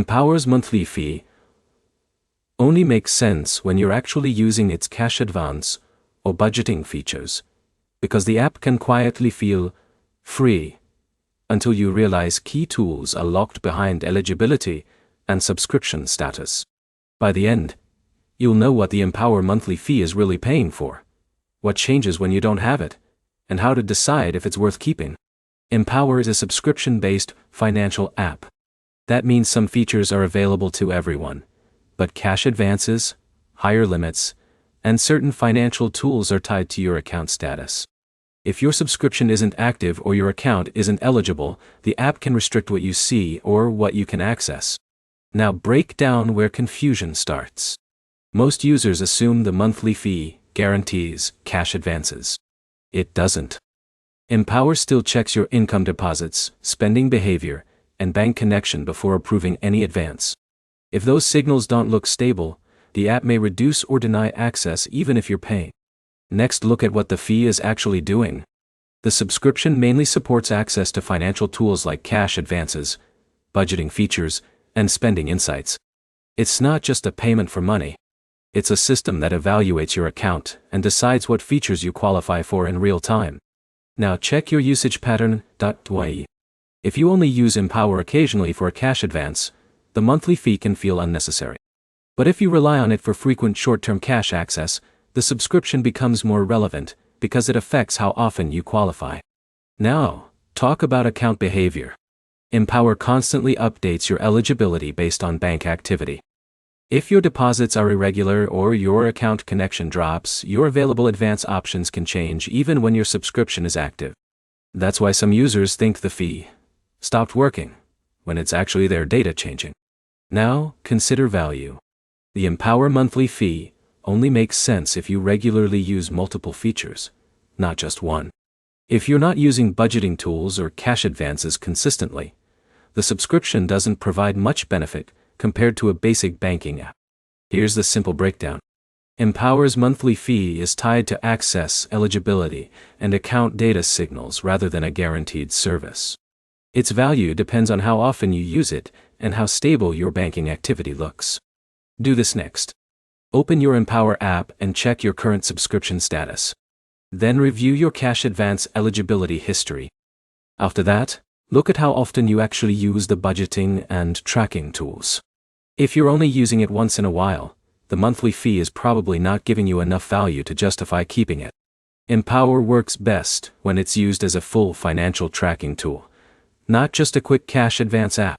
Empower's monthly fee only makes sense when you're actually using its cash advance or budgeting features, because the app can quietly feel free until you realize key tools are locked behind eligibility and subscription status. By the end, you'll know what the Empower monthly fee is really paying for, what changes when you don't have it, and how to decide if it's worth keeping. Empower is a subscription-based financial app. That means some features are available to everyone, but cash advances, higher limits, and certain financial tools are tied to your account status. If your subscription isn't active or your account isn't eligible, the app can restrict what you see or what you can access. Now break down where confusion starts. Most users assume the monthly fee guarantees cash advances. It doesn't. Empower still checks your income deposits, spending behavior, and bank connection before approving any advance. If those signals don't look stable, the app may reduce or deny access even if you're paying. Next, look at what the fee is actually doing. The subscription mainly supports access to financial tools like cash advances, budgeting features, and spending insights. It's not just a payment for money. It's a system that evaluates your account and decides what features you qualify for in real time. Now check your usage pattern. If you only use Empower occasionally for a cash advance, the monthly fee can feel unnecessary. But if you rely on it for frequent short-term cash access, the subscription becomes more relevant because it affects how often you qualify. Now, talk about account behavior. Empower constantly updates your eligibility based on bank activity. If your deposits are irregular or your account connection drops, your available advance options can change even when your subscription is active. That's why some users think the fee stopped working, when it's actually their data changing. Now, consider value. The Empower monthly fee only makes sense if you regularly use multiple features, not just one. If you're not using budgeting tools or cash advances consistently, the subscription doesn't provide much benefit compared to a basic banking app. Here's the simple breakdown. Empower's monthly fee is tied to access, eligibility, and account data signals rather than a guaranteed service. Its value depends on how often you use it and how stable your banking activity looks. Do this next. Open your Empower app and check your current subscription status. Then review your cash advance eligibility history. After that, look at how often you actually use the budgeting and tracking tools. If you're only using it once in a while, the monthly fee is probably not giving you enough value to justify keeping it. Empower works best when it's used as a full financial tracking tool, not just a quick cash advance app.